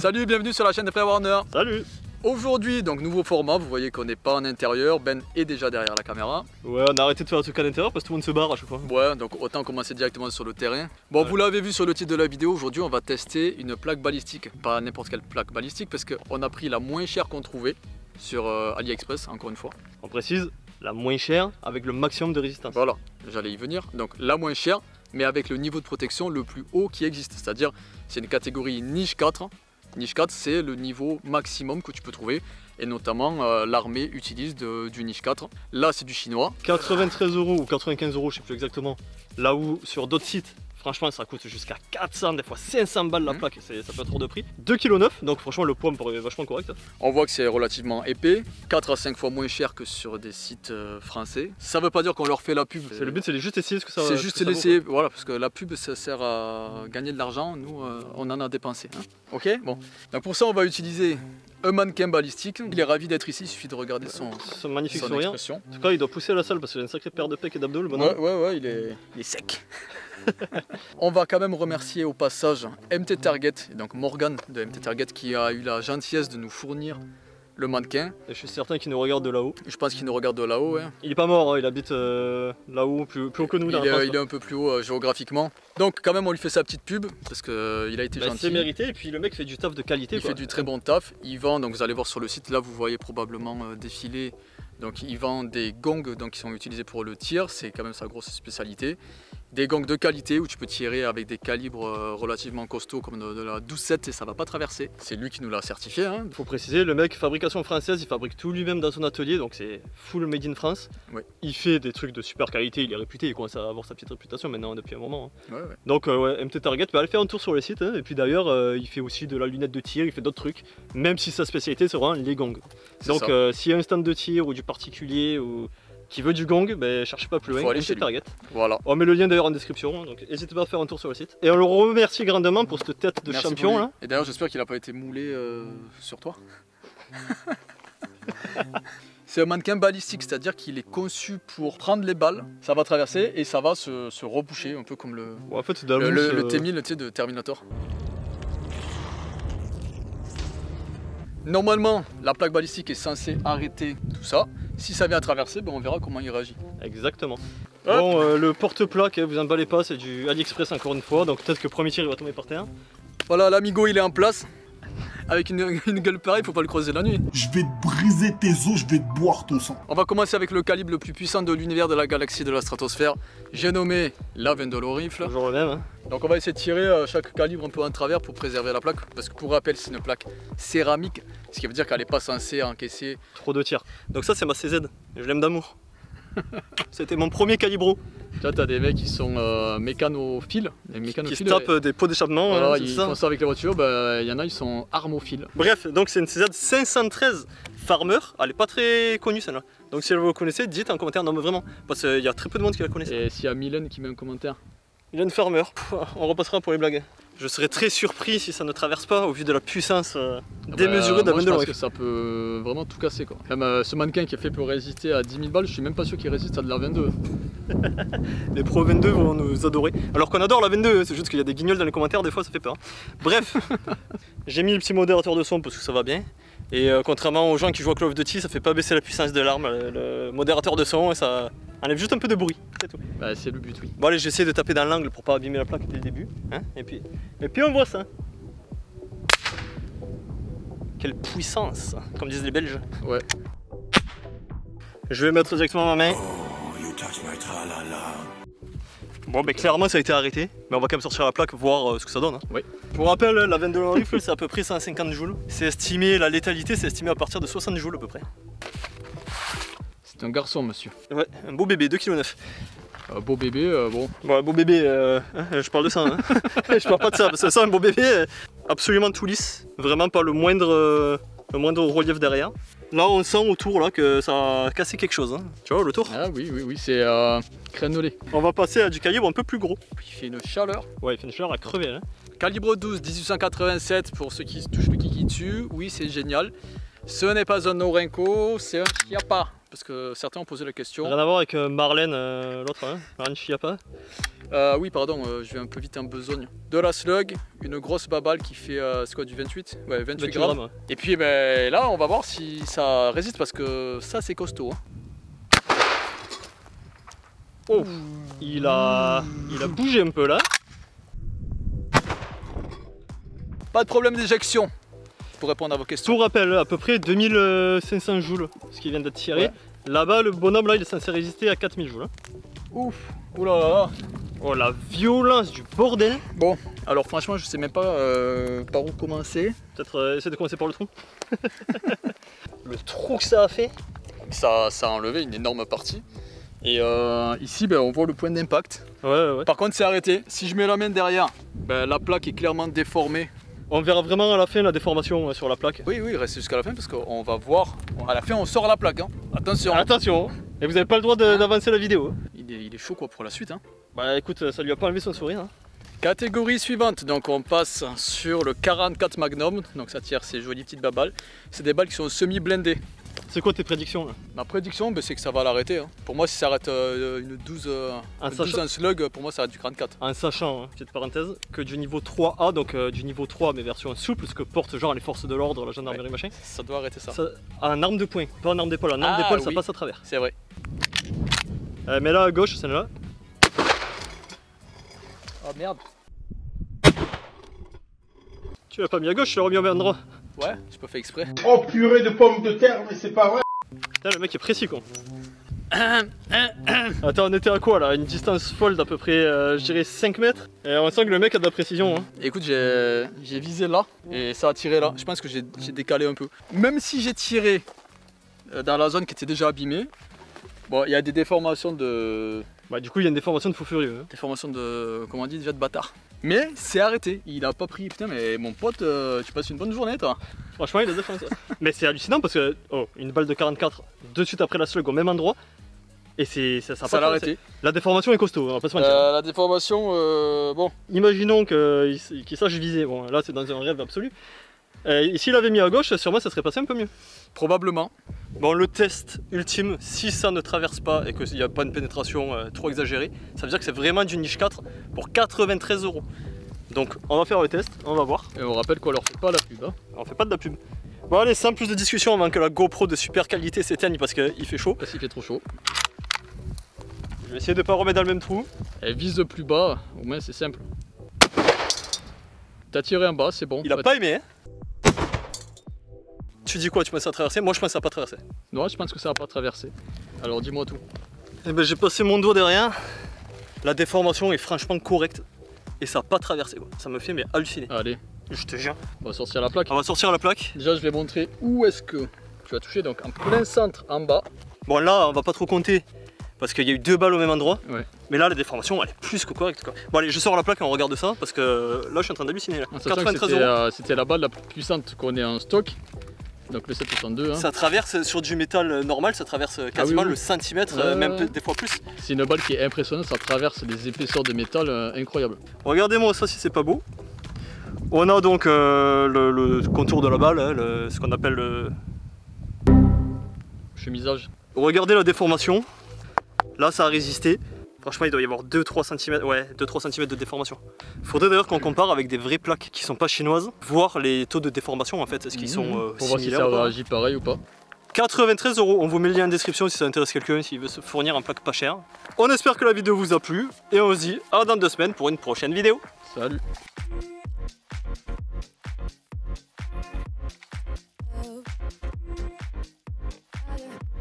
Salut, bienvenue sur la chaîne des frères Warner. Salut. Aujourd'hui, donc nouveau format, vous voyez qu'on n'est pas en intérieur, Ben est déjà derrière la caméra. Ouais, on a arrêté de faire un truc à l'intérieur parce que tout le monde se barre à chaque fois. Ouais, donc autant commencer directement sur le terrain. Bon, vous l'avez vu sur le titre de la vidéo, aujourd'hui on va tester une plaque balistique. Pas n'importe quelle plaque balistique parce qu'on a pris la moins chère qu'on trouvait sur AliExpress, encore une fois. On précise, la moins chère avec le maximum de résistance. Voilà, j'allais y venir. Donc la moins chère, mais avec le niveau de protection le plus haut qui existe. C'est-à-dire, c'est une catégorie niche 4. Niche 4, c'est le niveau maximum que tu peux trouver. Et notamment, l'armée utilise du niche 4. Là, c'est du chinois. 93 € ou 95 €, je sais plus exactement. Là où, sur d'autres sites, franchement, ça coûte jusqu'à 400, des fois 500 balles la plaque. Ça peut être trop de prix. 2,9 kg, donc franchement, le poids me paraît vachement correct. On voit que c'est relativement épais. 4 à 5 fois moins cher que sur des sites français. Ça veut pas dire qu'on leur fait la pub. Le but, c'est juste essayer ce que ça. C'est juste l'essayer, voilà, parce que la pub, ça sert à gagner de l'argent. Nous, on en a dépensé. Hein. Ok, bon. Donc pour ça, on va utiliser un mannequin balistique. Il est ravi d'être ici, il suffit de regarder son magnifique sourire. expression. En tout cas, il doit pousser à la salle parce qu'il a une sacrée paire de pecs et d'abdos, le bonhomme. Ouais, il est sec. On va quand même remercier au passage MT Target, et donc Morgan de MT Target qui a eu la gentillesse de nous fournir le mannequin. Et je suis certain qu'il nous regarde de là-haut. Je pense qu'il nous regarde de là-haut. Hein. Il est pas mort, hein, il habite là-haut, plus haut que nous. Il est un peu plus haut géographiquement. Donc quand même on lui fait sa petite pub parce qu'il a été gentil. C'est mérité et puis le mec fait du taf de qualité. Il fait du très bon taf. Il vend, donc vous allez voir sur le site, là vous voyez probablement défiler. Donc il vend des gongs donc, qui sont utilisés pour le tir, c'est quand même sa grosse spécialité. Des gongs de qualité où tu peux tirer avec des calibres relativement costauds comme de la 12-7 et ça va pas traverser. C'est lui qui nous l'a certifié. Hein. Faut préciser, le mec, fabrication française, il fabrique tout lui-même dans son atelier, donc c'est full made in France. Ouais. Il fait des trucs de super qualité, il est réputé, il commence à avoir sa petite réputation maintenant depuis un moment. Hein. Ouais. Donc ouais, MT Target, aller faire un tour sur le site, hein, et puis d'ailleurs il fait aussi de la lunette de tir, il fait d'autres trucs, même si sa spécialité c'est vraiment les gongs. Donc s'il y a un stand de tir ou du particulier ou qui veut du gong, ben cherchez pas plus loin, MT Target. Voilà. On met le lien d'ailleurs en description, donc n'hésitez pas à faire un tour sur le site. Et on le remercie grandement pour cette tête de champion là. Et d'ailleurs j'espère qu'il n'a pas été moulé sur toi. C'est un mannequin balistique, c'est-à-dire qu'il est conçu pour prendre les balles, ça va traverser et ça va se reboucher, un peu comme le, en fait, le T-1000 de Terminator. Normalement, la plaque balistique est censée arrêter tout ça. Si ça vient à traverser, ben on verra comment il réagit. Exactement. Bon, le porte-plaque, vous emballez pas, c'est du AliExpress encore une fois, donc peut-être que le premier tir il va tomber par terre. Voilà, l'amigo il est en place. Avec une gueule pareille, faut pas le croiser la nuit. Je vais te briser tes os, je vais te boire ton sang. On va commencer avec le calibre le plus puissant de l'univers de la galaxie de la stratosphère. J'ai nommé la Vendolo Rifle. Toujours le même. Hein. Donc on va essayer de tirer chaque calibre un peu en travers pour préserver la plaque. Parce que pour rappel, c'est une plaque céramique. Ce qui veut dire qu'elle n'est pas censée encaisser trop de tirs. Donc ça c'est ma CZ, je l'aime d'amour. C'était mon premier calibro. Là t'as des mecs qui sont mécanophiles. Qui se tapent des pots d'échappement. Voilà, ils font ça avec les voitures, il y en a ils sont armophiles. Bref, donc c'est une CZ 513 Farmer, elle est pas très connue celle-là. Donc si vous la connaissez, dites en commentaire, non mais vraiment, parce qu'il y a très peu de monde qui la connaît. Et s'il y a Mylène qui met un commentaire. Mylène Farmer, on repassera pour les blagues. Je serais très surpris si ça ne traverse pas au vu de la puissance démesurée de la Vendolo Rifle. Je pense que ça peut vraiment tout casser quoi. Même ce mannequin qui est fait pour résister à 10 000 balles, je suis même pas sûr qu'il résiste à de la 22. Les pros 22 vont nous adorer. Alors qu'on adore la 22, c'est juste qu'il y a des guignols dans les commentaires, des fois ça fait peur. Bref, j'ai mis le petit modérateur de son parce que ça va bien. Et contrairement aux gens qui jouent à Call of Duty, ça fait pas baisser la puissance de l'arme, le modérateur de son, et ça enlève juste un peu de bruit, c'est tout. Bah c'est le but, oui. Bon allez, j'essaie de taper dans l'angle pour pas abîmer la plaque dès le début. Hein, et puis on voit ça. Quelle puissance, comme disent les Belges. Ouais. Je vais mettre directement ma main. Bon ben clairement ça a été arrêté, mais on va quand même sortir la plaque, voir ce que ça donne. Hein. Oui. Pour rappel, la Vendolo Rifle c'est à peu près 150 joules. C'est estimé, la létalité c'est estimé à partir de 60 joules à peu près. C'est un garçon monsieur. Ouais, un beau bébé, 2,9 kg. Beau bébé, bon. Bon, beau bébé, je parle de ça. Hein. Je parle pas de ça, parce que ça un beau bébé, absolument tout lisse. Vraiment pas le moindre relief derrière. Là on sent autour là, que ça a cassé quelque chose. Hein. Tu vois le tour? Ah oui, c'est crénelé. On va passer à du calibre un peu plus gros. Il fait une chaleur. Ouais, il fait une chaleur à crever. Hein. Calibre 12, 1887 pour ceux qui se touchent le kiki dessus. Oui, c'est génial. Ce n'est pas un Norinco, c'est un Chiappa. Parce que certains ont posé la question. Rien à voir avec Marlène, l'autre, hein, Marlène Chiappa. Oui, pardon, je vais un peu vite en besogne. De la slug, une grosse baballe qui fait c'est quoi, du 28? Ouais, 28 grammes. Ouais. Et puis ben, là, on va voir si ça résiste parce que ça, c'est costaud. Hein. Oh, il a bougé un peu là. Pas de problème d'éjection pour répondre à vos questions. Tout rappel, à peu près 2500 joules, ce qui vient d'être tiré. Ouais. Là-bas, le bonhomme là, il est censé résister à 4000 joules. Hein. Ouf, oulala. Oh la violence du bordel. Bon, alors franchement, je sais même pas par où commencer. Peut-être essayer de commencer par le trou. Le trou que ça a fait. Ça a enlevé une énorme partie. Et ici, ben, on voit le point d'impact. Ouais. Par contre, c'est arrêté. Si je mets la main derrière, ben, la plaque est clairement déformée. On verra vraiment à la fin la déformation sur la plaque. Oui, restez jusqu'à la fin parce qu'on va voir. À la fin, on sort la plaque. Hein. Attention. Attention. Et vous n'avez pas le droit d'avancer la vidéo. Il est chaud quoi pour la suite. Hein. Bah écoute, ça lui a pas enlevé son sourire. Hein. Catégorie suivante, donc on passe sur le 44 Magnum. Donc ça tire ces jolies petites babales. C'est des balles qui sont semi-blindées. C'est quoi tes prédictions là? Ma prédiction, ben, c'est que ça va l'arrêter. Hein. Pour moi, si ça arrête une 12 en slug, pour moi ça arrête du 44. En sachant, hein, petite parenthèse, que du niveau 3A, donc du niveau 3 mais version souple, ce que portent genre les forces de l'ordre, la gendarmerie machin. Ça doit arrêter ça. En arme de poing, pas en arme d'épaule. En arme d'épaule, ça passe à travers. C'est vrai. Mais là à gauche, celle-là. Oh merde. Tu l'as pas mis à gauche, tu l'as remis au même endroit. Ouais, j'ai pas fait exprès. Oh purée de pommes de terre, mais c'est pas vrai. Putain, le mec est précis quoi. Attends, on était à quoi là? Une distance folle d'à peu près, je dirais 5 mètres. Et on sent que le mec a de la précision. Hein. Écoute, j'ai visé là et ça a tiré là. Je pense que j'ai décalé un peu. Même si j'ai tiré dans la zone qui était déjà abîmée, bon, il y a des déformations de... Bah du coup, il y a une déformation de fou furieux. Hein. Déformation de... comment on dit déjà, de bâtard. Mais c'est arrêté, il a pas pris. Putain, mais mon pote, tu passes une bonne journée toi. Franchement, il a défoncé. Mais c'est hallucinant parce que, oh, une balle de 44 de suite après la slug au même endroit. Et ça l'a arrêté. La déformation est costaud, on va pas se mentir. La déformation, bon. Imaginons qu'il sache viser. Bon, là c'est dans un rêve absolu. S'il avait mis à gauche, sûrement ça serait passé un peu mieux. Probablement. Bon, le test ultime, si ça ne traverse pas et qu'il n'y a pas une pénétration trop exagérée, ça veut dire que c'est vraiment du niche 4 pour 93 €. Donc on va faire le test, on va voir. Et on rappelle qu'on leur fait pas la pub. Hein. On fait pas de la pub. Bon allez, sans plus de discussion avant que la GoPro de super qualité s'éteigne parce qu'il fait chaud. Parce qu'il fait trop chaud. Je vais essayer de pas remettre dans le même trou. Elle vise de plus bas, au moins c'est simple. T'as tiré en bas, c'est bon. Il a pas aimé, hein. Tu dis quoi? Tu penses à traverser? Moi je pense à pas traverser. Non, je pense que ça va pas traverser. Alors dis-moi tout. Eh ben j'ai passé mon doigt derrière. La déformation est franchement correcte. Et ça n'a pas traversé quoi. Ça me fait mais halluciner. Allez, je te jure. On va sortir la plaque. On va sortir la plaque. Déjà je vais montrer où est-ce que tu as touché, donc en plein centre en bas. Bon là on va pas trop compter parce qu'il y a eu 2 balles au même endroit. Ouais. Mais là la déformation elle est plus que correcte quoi. Bon allez, je sors la plaque et on regarde ça parce que là je suis en train d'halluciner. 93 €. C'était la balle la plus puissante qu'on ait en stock. Donc le 762. Hein. Ça traverse sur du métal normal, ça traverse quasiment le centimètre, même des fois plus. C'est une balle qui est impressionnante, ça traverse des épaisseurs de métal incroyables. Regardez-moi ça si c'est pas beau. On a donc le contour de la balle, hein, ce qu'on appelle le chemisage. Regardez la déformation. Là ça a résisté. Franchement il doit y avoir 2-3 cm, ouais, 2-3 cm de déformation. Faudrait d'ailleurs qu'on compare avec des vraies plaques qui sont pas chinoises, voir les taux de déformation en fait, est-ce qu'ils sont pour voir si ça réagit pareil ou pas. 93 €, on vous met le lien en description si ça intéresse quelqu'un, s'il veut se fournir en plaque pas chère. On espère que la vidéo vous a plu et on se dit à dans 2 semaines pour une prochaine vidéo. Salut.